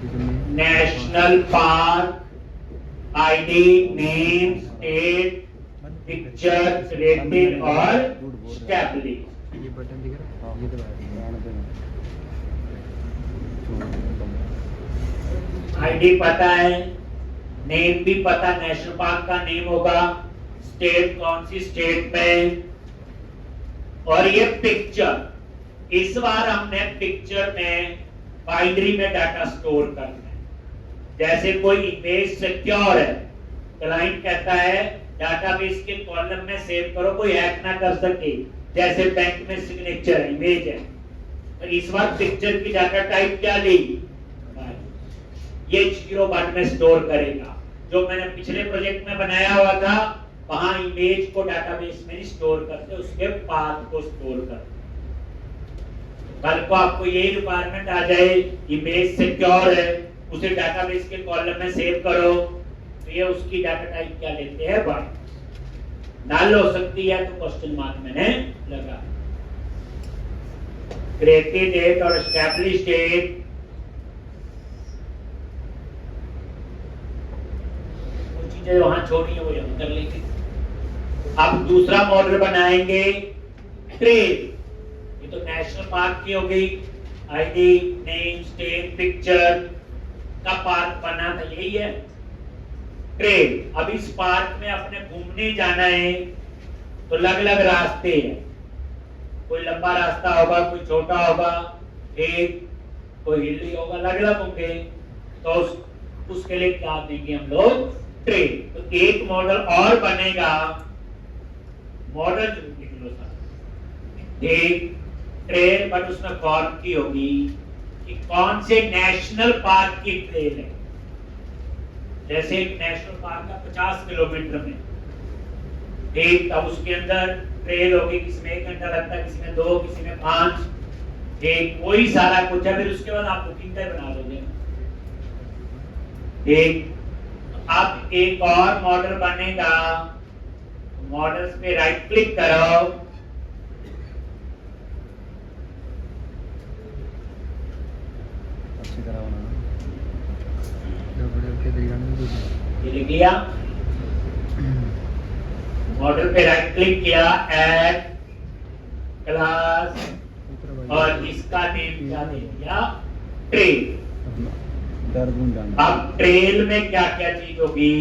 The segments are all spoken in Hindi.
National park, ID, name, state, picture, rated और स्टैब्लिश। ये बटन दिख रहा है, ये दबा आईडी पता है, नेम भी पता, नेशनल पार्क का नेम होगा, स्टेट कौन सी स्टेट में, और ये पिक्चर। इस बार हमने पिक्चर में बाइनरी में डाटा स्टोर करना है। जैसे कोई इमेज सिक्योर है, क्लाइंट कहता है डाटाबेस के कॉलम में सेव करो, कोई हैक ना कर सके, जैसे बैंक में सिग्नेचर है, इमेज है। तो इस बार पिक्चर की डाटा टाइप क्या ली, ये 0 में स्टोर करेगा। जो मैंने पिछले प्रोजेक्ट में बनाया हुआ था, वहां इमेज को डाटाबेस में स्टोर करते, उसके पाथ को स्टोर करते। कल को आपको यही रिक्वायरमेंट आ जाए, इमेज सिक्योर है, उसे डाटाबेस के कॉलम में सेव करो, तो ये उसकी डाटा टाइप क्या लेते हैं, वन। नल हो सकती है तो क्वेश्चन मार्क मैंने लगा। क्रिएटेड डेट और एस्टैब्लिश डेट, कुछ चीजें वहां छोड़ी है वो यहाँ कर लेंगे। अब दूसरा मॉडल बनाएंगे ट्रेल। ये तो नेशनल पार्क की हो गई, आईडी, नेम, स्टेट, पिक्चर का पार्क बना था, यही है ट्रेल। अब इस पार्क में अपने घूमने जाना है तो अलग अलग रास्ते हैं, कोई लंबा रास्ता होगा, कोई छोटा होगा, एक कोई हिली होगा, अलग अलग होंगे। तो उसके लिए क्या देंगे हम लोग, ट्रेल। तो एक मॉडल और बनेगा, मॉडल जरूर लिख लो सर, एक ट्रेल, बट उसमें फॉर्म की होगी कि कौन से नेशनल पार्क की ट्रेल है। जैसे एक नेशनल पार्क का 50 किलोमीटर में एक, अब उसके अंदर ट्रेल होगी, किसी में 1 घंटा लगता है, किसी में 2, किसी में 5, एक कोई सारा कुछ है। फिर उसके बाद आप बुकिंग तय बना दोगे। एक अब एक और मॉडल बनेगा, मॉडल्स पे राइट क्लिक करो, ये लिख लिया, मॉडल पे राइट क्लिक किया, ऐड क्लास, और इसका नेम क्या दे दिया, ट्रेल। अब ट्रेल में क्या क्या चीज होगी,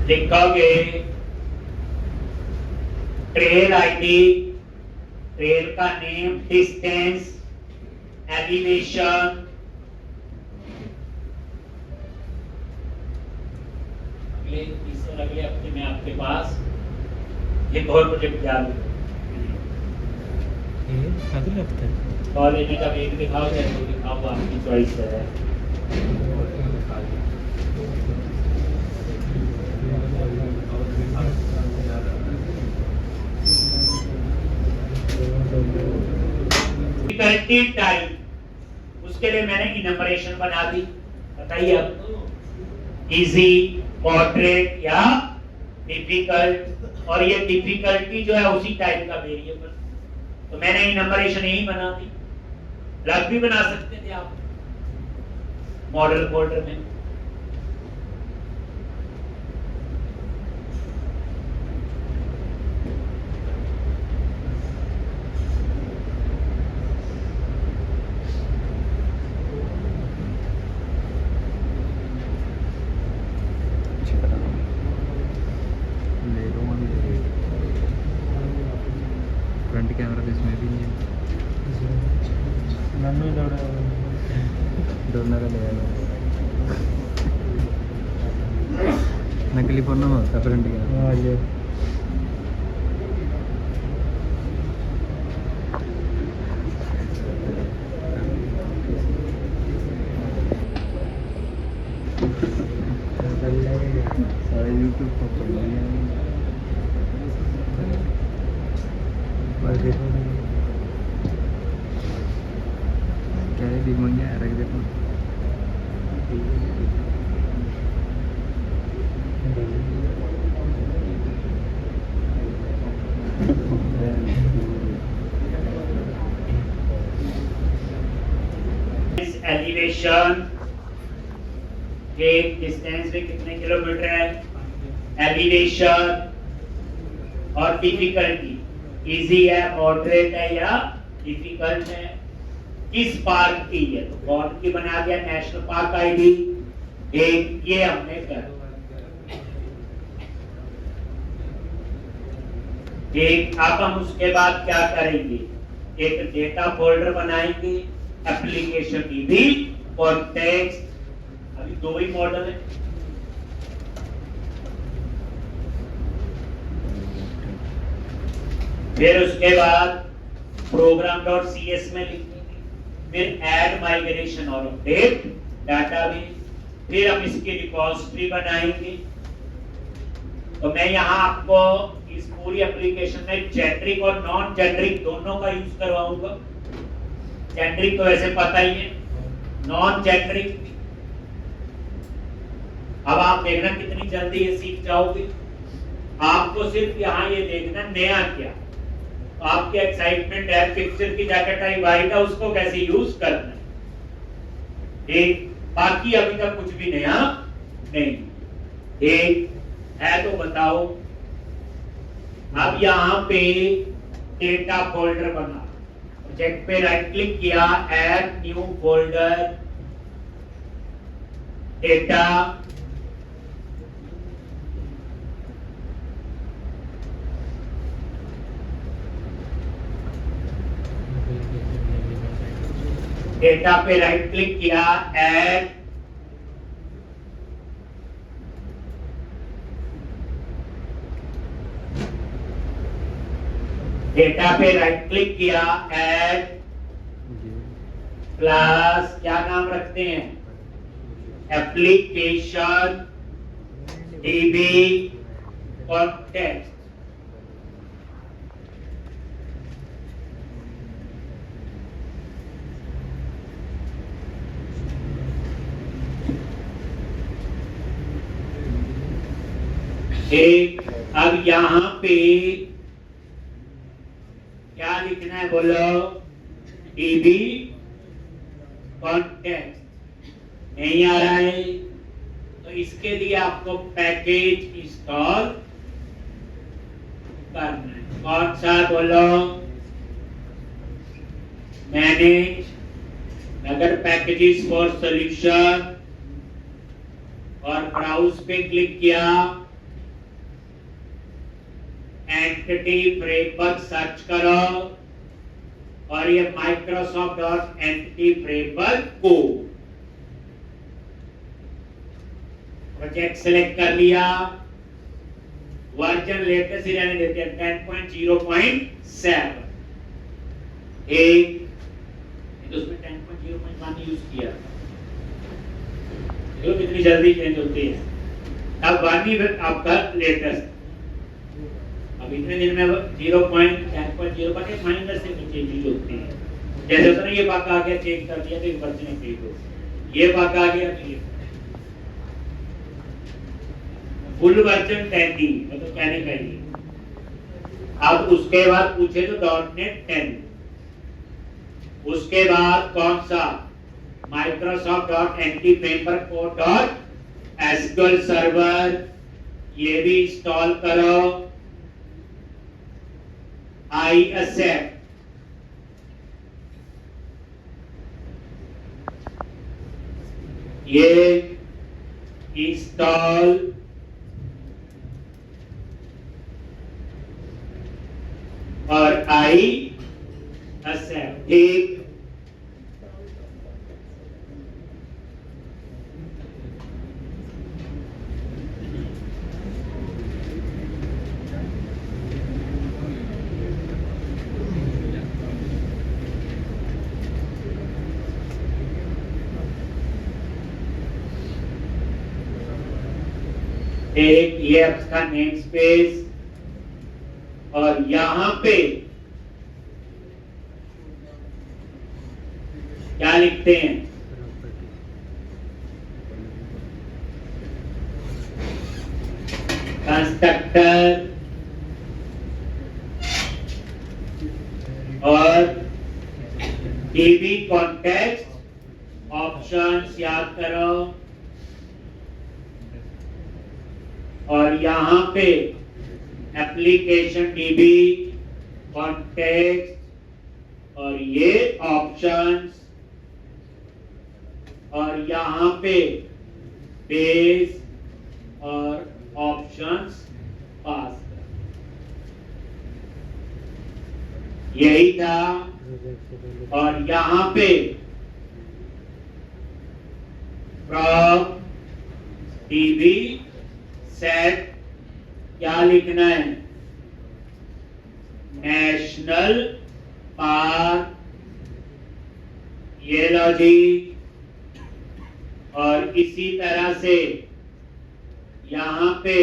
लिखोगे ट्रेल आईडी, ट्रेल का नेम, डिस्टेंस, एलिवेशन, अगले हफ्ते में आपके पास एक और प्रोजेक्ट याद कॉलेज का वेग दिखाओ, जैसे दिखाओ, आपकी चॉइस है। डिफिकल्टी टाइप, उसके लिए मैंने इनम्बरेशन बना दी। बताइए अब, इजी, मॉडरेट या डिफिकल्ट, और ये डिफिकल्टी जो है उसी टाइप का वेरिएबल, तो मैंने इनम्बरेशन यही बना दी। प्लग भी बना सकते थे आप मॉडल फोल्डर में। फ्रंट कैमरा तो इसमें भी नहीं है, दोनों का ले नकली फोन होता फ्रंट कैमरा। ये सारे यूट्यूब पर चल रही है। क्या है दिमाग में रख देता हूँ। एलिवेशन, एक डिस्टेंस में कितने किलोमीटर है, एलिवेशन, और डिफिकल्टी, इजी है, मॉडरेट है या डिफिकल्ट है, किस पार्क की है, तो कौन की बना दिया, नेशनल पार्क आईडी, एक ये हमने कर, एक। अब हम उसके बाद क्या करेंगे, एक डेटा फोल्डर बनाएंगे, एप्लीकेशन ईबी और टेक्स्ट, अभी दो ही मॉडल है। फिर उसके बाद program.cs में लिखेंगे, फिर ऐड माइग्रेशन और अपडेट डाटाबेस, फिर हम इसकी रिपोजिटरी बनाएंगे। तो मैं यहाँ आपको इस पूरी एप्लीकेशन में जेनरिक और नॉन जेनरिक दोनों का यूज करवाऊंगा। जेनरिक तो वैसे पता ही है, नॉन जेनरिक अब आप देखना कितनी जल्दी ये सीख जाओगे। आपको सिर्फ यहाँ ये देखना नया क्या, आपके एक्साइटमेंट है, पिक्चर की डाटा टाइप वाइट है, उसको कैसे यूज करना है, एक। बाकी अभी तक कुछ भी नया नहीं, एक है तो बताओ। अब यहाँ पे डेटा फोल्डर बना, प्रोजेक्ट पे राइट क्लिक किया, add new folder, data, data पे राइट क्लिक किया, ऐड, डेटा पे राइट क्लिक किया, ऐड प्लस क्या नाम रखते हैं, एप्लीकेशन डीबी कॉन्टेक्स्ट। एक, अब यहां पे क्या लिखना है बोलो, डीबी कॉन्टेक्स्ट। नहीं आ रहा है तो इसके लिए आपको पैकेज इंस्टॉल करना है। कौन सा बोलो, मैनेज, अगर पैकेजेस फॉर सॉल्यूशन और ब्राउज पे क्लिक किया, एंटिटी फ्रेमवर्क सर्च करो और ये माइक्रोसॉफ्ट डॉट एंटिटी फ्रेमवर्क को प्रोजेक्ट सेलेक्ट कर लिया, वर्जन लेटेस्ट ही रहने देते हैं 10.0.7, एक तो उसमें 10.0.1 यूज किया, देखो कितनी जल्दी चेंज होती है। अब 1 ही आपका लेटेस्ट, अब इतने दिन में 0.10.0 पर एक माइनर से नीचे चीज होती है। जैसे होता ना, ये बग आ गया, चेक कर दिया तो एक वर्जन ठीक हो, ये बग आ गया तो ये फुल वर्जन 10 ही मतलब कहने का ही। अब उसके बाद पूछे तो .NET 10, उसके बाद कौन सा, Microsoft dot anti framework co dot SQL server, ये भी इंस्टॉल करो, I accept, ये इंस्टॉल, और I accept, ठीक। एक ये आपका नेम स्पेस, और यहां पे क्या लिखते हैं, कंस्ट्रक्टर और डीबी कॉन्टेक्स्ट ऑप्शंस याद करो, और यहां पे एप्लीकेशन डीबी, कॉन्टेक्स्ट और ये ऑप्शंस, और यहां पे बेस और ऑप्शंस पास कर, यही था। और यहां पे फ्रॉम टीवी सेट क्या लिखना है, नेशनल पार्क, ये लो जी। और इसी तरह से यहां पे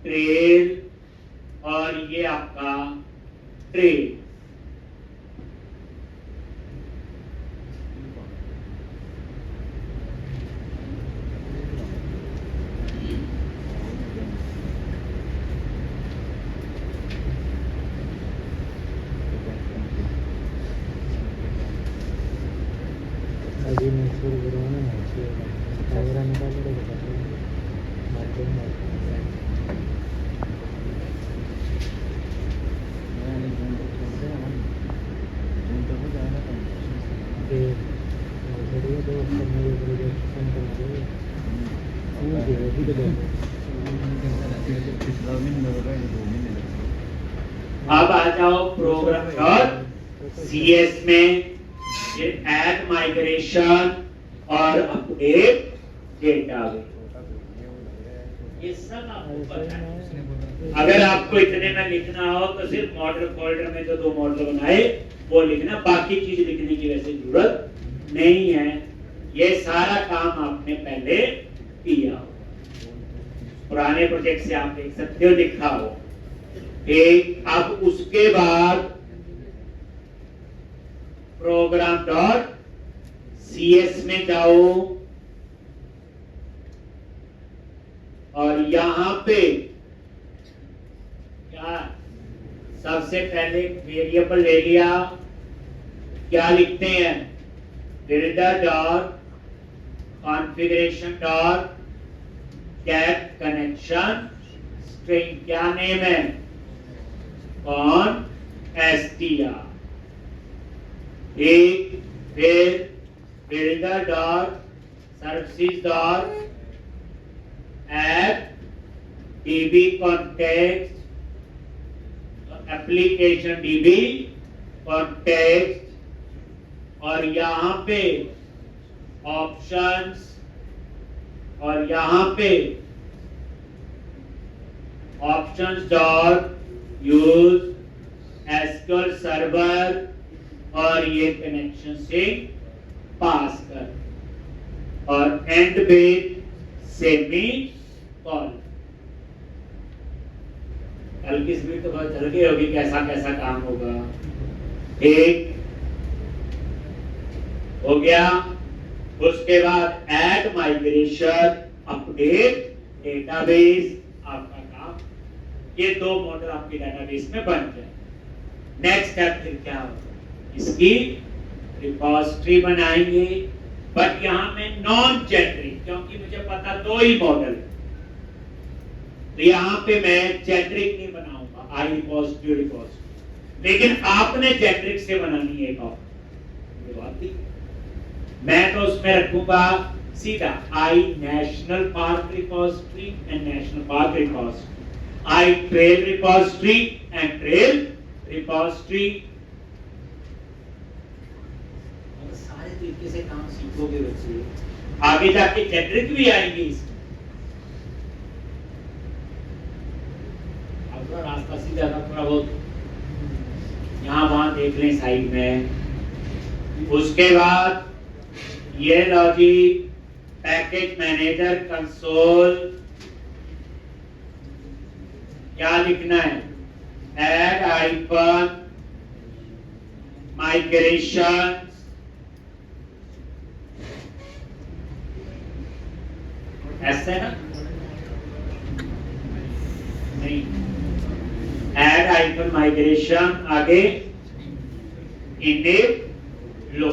ट्रेल और ये आपका ट्रेल। अभी मैं शुरू करवाना है कैमरा निकाल के बताते हैं मार्केट में अब आ जाओ प्रोग्राम डॉट सीएस में, ये ऐड माइग्रेशन और अपडेट डेटाबेस, ये सब आपको पता है। अगर आपको इतने में लिखना हो तो सिर्फ मॉडल फोल्डर में जो 2 मॉडल बनाए वो लिखना, बाकी चीज लिखने की वैसे जरूरत नहीं है। ये सारा काम आपने पहले किया हो, पुराने प्रोजेक्ट से आप देख सकते हो, लिखा हो। एक अब उसके बाद प्रोग्राम डॉट सीएस में जाओ और यहां पे क्या सबसे पहले वेरिएबल ले लिया, क्या लिखते हैं, builder dot configuration dot get connection string, क्या नेम है, कॉन एसटीआर। एक फिर builder dot services dot app dB context, application dB context, और यहां पे ऑप्शंस, और यहां पे options dot use SQL server, और ये कनेक्शन से पास कर, और एंड विद सेमी कॉल। कल की स्पीड तो बहुत चल गई होगी, कैसा कैसा काम होगा। एक हो गया, उसके बाद ऐड माइग्रेशन अपडेट डेटाबेस, आपका काम, ये 2 मॉडल आपके डेटाबेस में बन जाए। नेक्स्ट स्टेप फिर क्या होगा, इसकी रिपोजिटरी बनाएंगे, बट यहां में नॉन जेनरिक, क्योंकि मुझे पता 2 ही मॉडल, तो यहां पे मैं जेनरिक नहीं बनाऊंगा, आई रिपोजिटरी, लेकिन आपने जेनरिक से बनानी है एक ऑप्शन, मैं तो उसमें रखूंगा सीधा I national park repository and national park repository, I trail repository and trail repository. सारे तरीके से काम सीखोगे बच्चे, आगे जाके जेनरिक भी आएंगे इसमें। अब रास्ता सीधा था, थोड़ा बहुत यहाँ वहां देख लें साइड में। उसके बाद ये लो जी, पैकेज मैनेजर कंसोल, क्या लिखना है, ऐड आइकन माइग्रेशन, ऐसा है ना, नहीं, ऐड आइकन माइग्रेशन, आगे इनेबल लो,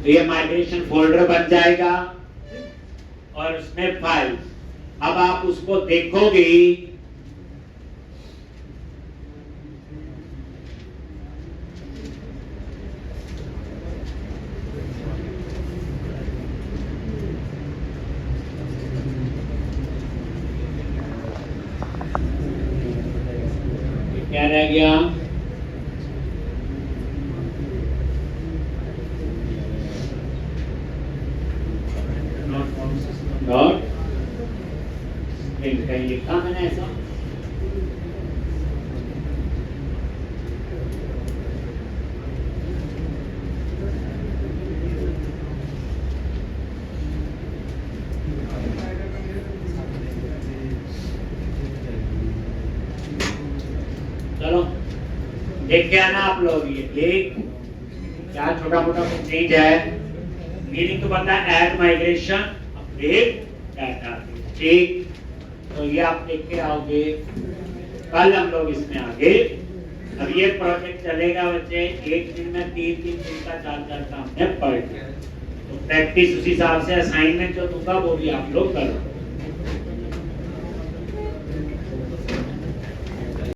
तो ये माइग्रेशन फोल्डर बन जाएगा और उसमें फाइल। अब आप उसको देखोगे क्या रह गया, डॉट कहीं लिखा मैंने ऐसा, चलो देख के आना आप लोग। ये क्या छोटा मोटा कुछ चेंज है, मीनिंग तो बनता है ऐड माइग्रेशन अपडेट डाटा। ठीक, तो ये आप देख के आओगे, कल हम लोग इसमें आगे। अब ये प्रोजेक्ट चलेगा बच्चे, एक दिन में 3-3 दिन का 4-4 काम है पर डे। तो प्रैक्टिस उसी हिसाब से, असाइनमेंट जो दूंगा वो भी आप लोग करो।